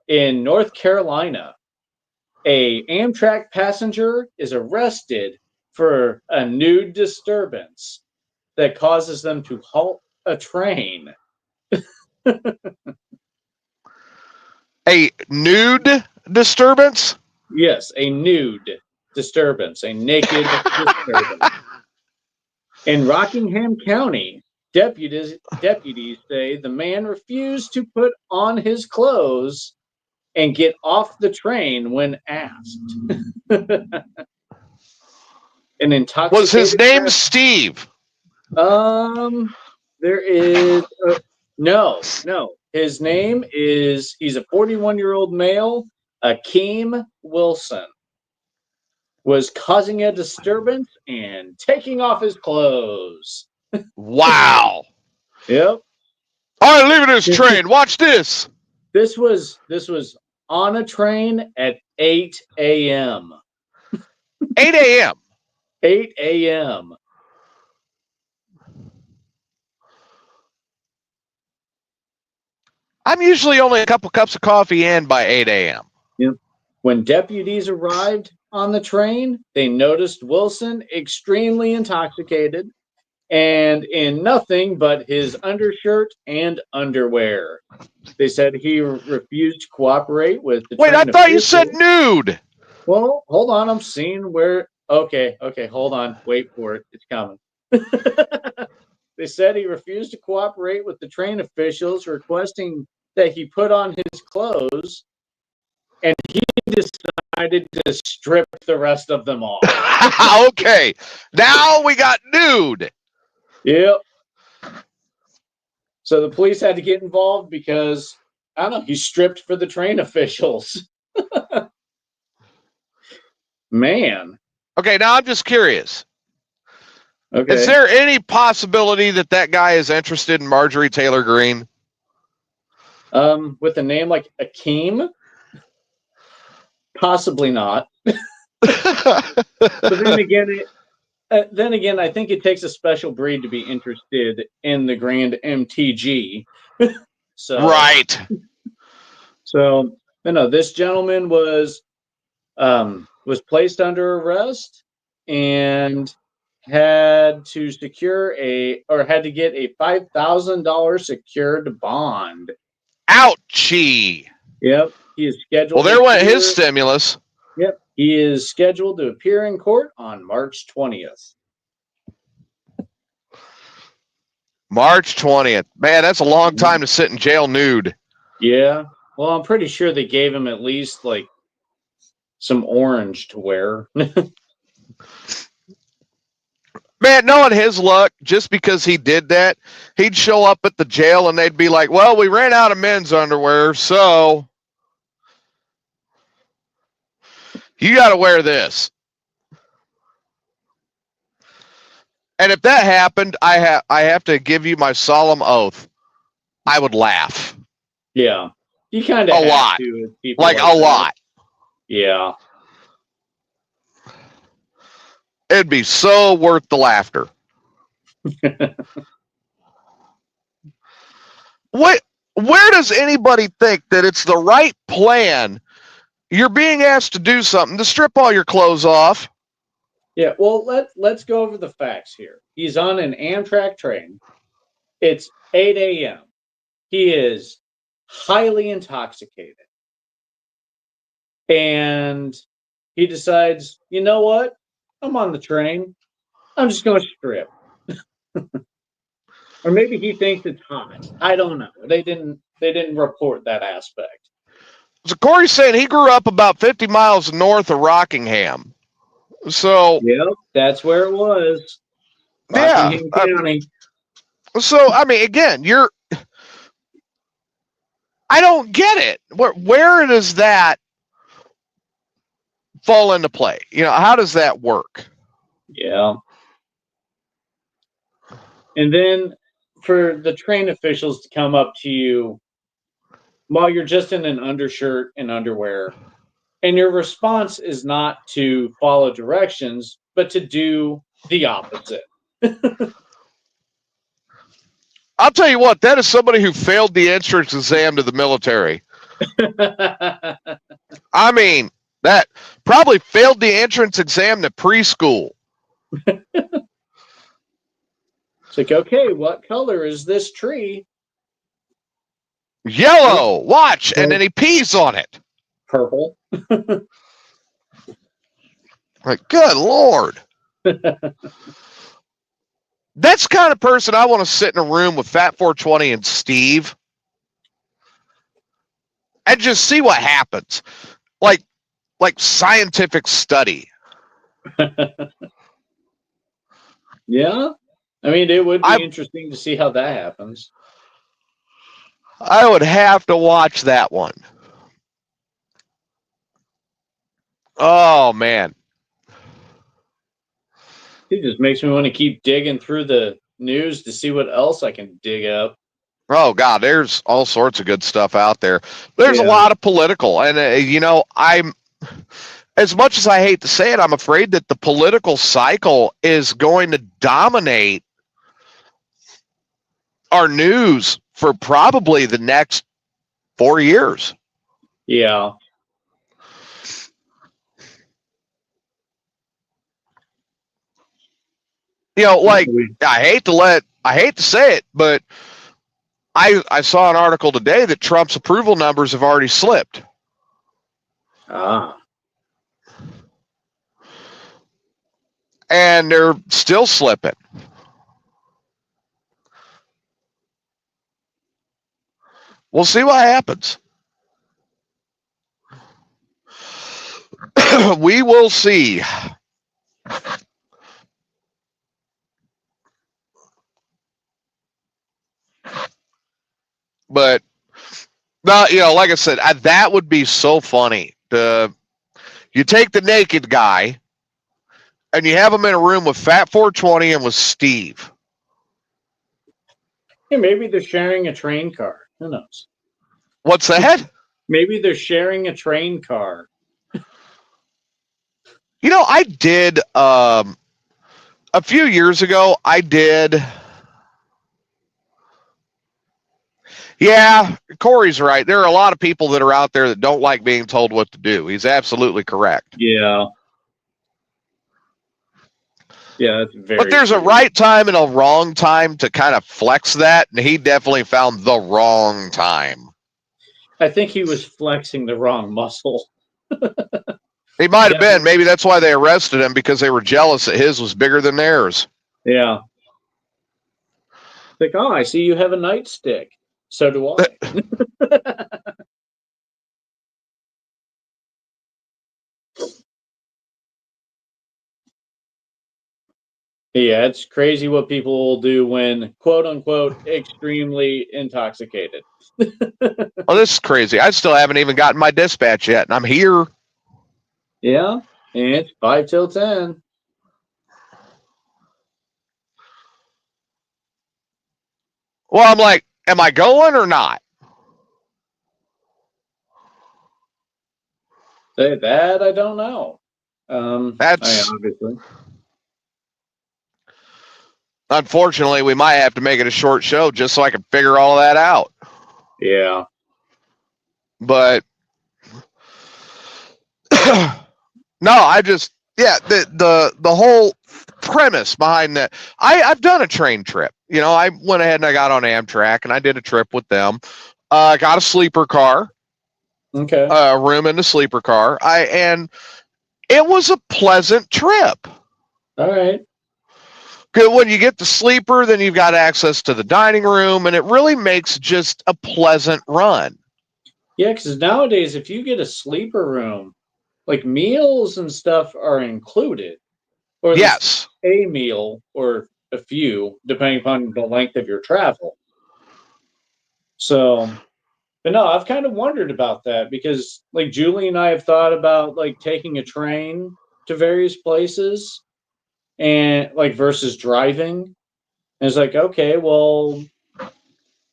In North Carolina, a Amtrak passenger is arrested for a nude disturbance that causes them to halt a train. A nude disturbance? Yes, a nude disturbance, a naked disturbance. In Rockingham County, deputies say the man refused to put on his clothes and get off the train when asked. An intoxicated. Was his name Steve? There is no. His name is, he's a 41-year-old male, Akeem Wilson, was causing a disturbance and taking off his clothes. Wow. Yep. All right, leaving this train. Watch this. This was on a train at 8 a.m. 8 a.m. 8 a.m. I'm usually only a couple cups of coffee in by 8 a.m. Yep. When deputies arrived on the train, they noticed Wilson extremely intoxicated and in nothing but his undershirt and underwear. They said he refused to cooperate with the train. Wait, I thought you said nude. Well, hold on. I'm seeing where. Okay. Hold on. Wait for it. It's coming. They said he refused to cooperate with the train officials, requesting that he put on his clothes, and he decided to strip the rest of them off. Okay. Now we got nude. Yep. So the police had to get involved because, I don't know, he stripped for the train officials. Man. Okay, now I'm just curious. Okay. Is there any possibility that guy is interested in Marjorie Taylor Greene? With a name like Akeem? Possibly not. But then again, I think it takes a special breed to be interested in the grand MTG. So right. So this gentleman was placed under arrest and had to get a $5,000 secured bond. Ouchie. Yep, he is scheduled. Well, there went his stimulus. Yep, he is scheduled to appear in court on March 20th. March 20th. Man, that's a long time to sit in jail nude. Yeah. Well, I'm pretty sure they gave him at least like some orange to wear. Man, knowing his luck, just because he did that, he'd show up at the jail and they'd be like, well, we ran out of men's underwear, so you got to wear this. And if that happened, I have to give you my solemn oath, I would laugh. Yeah. You kind of a lot. Like a lot. Yeah. It'd be so worth the laughter. Where does anybody think that it's the right plan? You're being asked to do something, to strip all your clothes off, Yeah, well, let's go over the facts here. He's on an Amtrak train. It's 8 a.m. He is highly intoxicated. And he decides, you know what? I'm on the train. I'm just going to strip. Or maybe he thinks it's hot. I don't know. They didn't report that aspect. So Corey's saying he grew up about 50 miles north of Rockingham. So Yep, that's where it was. yeah, Rockingham County. so I mean, again, I don't get it. Where does that fall into play? You know, how does that work? Yeah. And then for the train officials to come up to you while you're just in an undershirt and underwear, and your response is not to follow directions, but to do the opposite. I'll tell you what, that is somebody who failed the entrance exam to the military. I mean, that probably failed the entrance exam to preschool. It's like, okay, what color is this tree? Yellow, watch, and then he pees on it. Purple. Like, good Lord. That's the kind of person I want to sit in a room with Fat 420 and Steve and just see what happens. Like scientific study. Yeah. I mean, it would be interesting to see how that happens. I would have to watch that one. Oh, man. It just makes me want to keep digging through the news to see what else I can dig up. Oh, God, there's all sorts of good stuff out there. There's a lot of political. And, you know, as much as I hate to say it, I'm afraid that the political cycle is going to dominate our news for probably the next 4 years. Yeah. You know, like, I hate to say it, but I saw an article today that Trump's approval numbers have already slipped. Ah. And they're still slipping. We'll see what happens. We will see. But, no, you know, like I said, that would be so funny. You take the naked guy and you have him in a room with Fat 420 and with Steve. Yeah, maybe they're sharing a train car. Who knows? What's that? Maybe they're sharing a train car. You know, I did a few years ago. I did. Yeah, Corey's right. There are a lot of people that are out there that don't like being told what to do. He's absolutely correct. Yeah. Yeah, that's very But there's a right time and a wrong time to kind of flex that, and he definitely found the wrong time. I think he was flexing the wrong muscle. He might have been. Maybe that's why they arrested him, because they were jealous that his was bigger than theirs. Yeah. Like, oh, I see you have a nightstick. So do I. Yeah, it's crazy what people will do when, quote unquote, extremely intoxicated. Oh, this is crazy. I still haven't even gotten my dispatch yet, and I'm here. Yeah, and it's 5 till 10. Well, I'm like, am I going or not? Say that, I don't know. That's obviously. Unfortunately, we might have to make it a short show just so I can figure all that out. Yeah. But no, I just yeah, the whole premise behind that. I've done a train trip. You know, I went ahead and I got on Amtrak and I did a trip with them. Got a sleeper car, Okay. a room in the sleeper car. And it was a pleasant trip. All right. Good. When you get the sleeper, then you've got access to the dining room, and it really makes just a pleasant run. Yeah, because nowadays, if you get a sleeper room, like meals and stuff are included, or Yes. a meal or a few, depending upon the length of your travel. So, but no, I've kind of wondered about that because, like, Julie and I have thought about like taking a train to various places and like versus driving. And it's like, okay, well,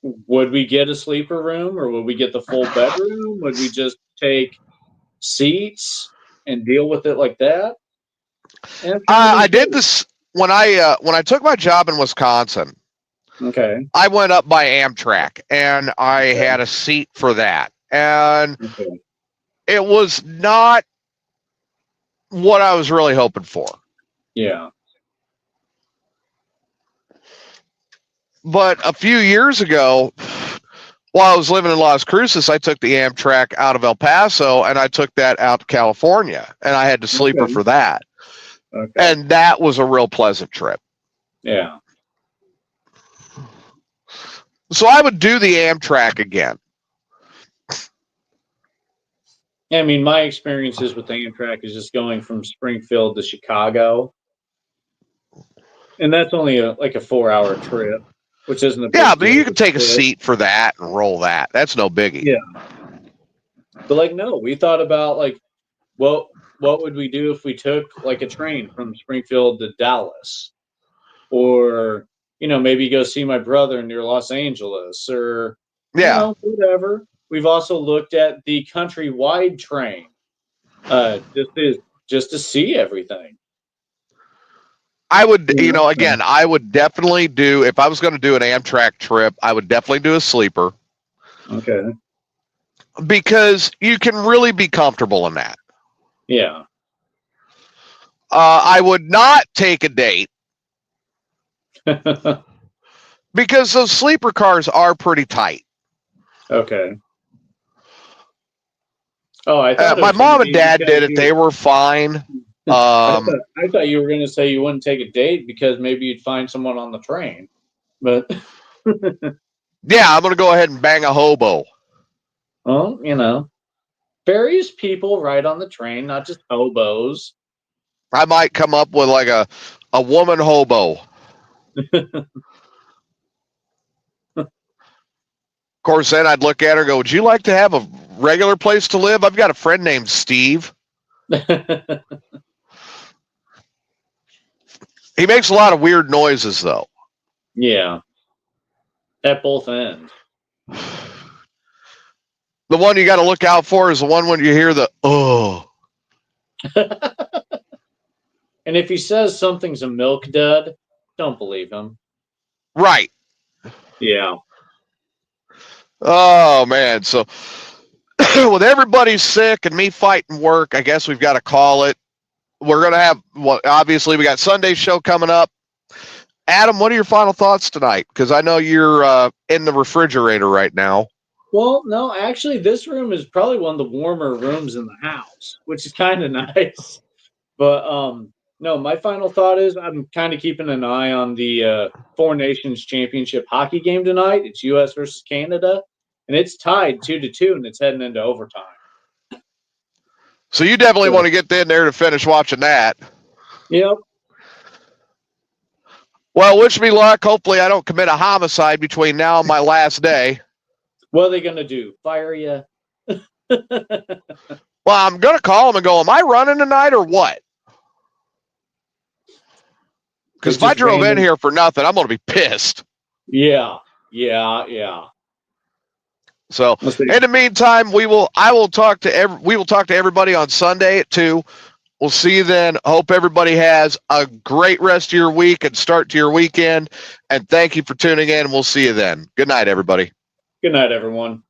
would we get a sleeper room or would we get the full bedroom? Would we just take seats and deal with it like that? And I did this when I took my job in Wisconsin. okay. I went up by Amtrak and I had a seat for that, and Okay. it was not what I was really hoping for. Yeah. But a few years ago, while I was living in Las Cruces, I took the Amtrak out of El Paso and I took that out to California, and I had the sleeper for that. Okay. And that was a real pleasant trip. Yeah. So I would do the Amtrak again. I mean, my experiences with Amtrak is just going from Springfield to Chicago, and that's only like a 4-hour trip, which isn't a big Yeah, but deal you can take a to it. seat for that and roll that. That's no biggie. Yeah. But like, no, we thought about like, what would we do if we took like a train from Springfield to Dallas, or maybe go see my brother near Los Angeles, or Yeah. whatever. We've also looked at the countrywide train, just to see everything. I would, Yeah. again, I would definitely do, if I was going to do an Amtrak trip, I would definitely do a sleeper Okay. because you can really be comfortable in that. Yeah. I would not take a date because those sleeper cars are pretty tight. Okay. Oh, I thought My mom and dad did it. They were fine. I thought you were going to say you wouldn't take a date because maybe you'd find someone on the train, but yeah, I'm going to go ahead and bang a hobo. well, various people ride on the train, not just hobos. I might come up with like a woman hobo. Of course, then I'd look at her and go, would you like to have a regular place to live? I've got a friend named Steve. He makes a lot of weird noises, though. Yeah. At both ends. The one you got to look out for is the one when you hear the, oh. And if he says something's a milk dud, don't believe him. Right. Yeah. Oh, man. So with everybody sick and me fighting work, I guess we've got to call it. We're going to have, well, obviously, we got Sunday's show coming up. Adam, what are your final thoughts tonight? Because I know you're in the refrigerator right now. Well, no, actually, this room is probably one of the warmer rooms in the house, which is kind of nice. But no, my final thought is I'm kind of keeping an eye on the Four Nations Championship hockey game tonight. It's U.S. versus Canada, and it's tied 2-2, and it's heading into overtime. So you definitely want to get in there to finish watching that. Yep. Well, wish me luck. Hopefully I don't commit a homicide between now and my last day. What are they going to do? Fire you? Well, I'm going to call them and go, am I running tonight or what? Because if I drove in here for nothing, I'm going to be pissed. Yeah. So in the meantime, we will talk to everybody on Sunday at 2. We'll see you then. Hope everybody has a great rest of your week and start to your weekend. And thank you for tuning in. We'll see you then. Good night, everybody. Good night, everyone.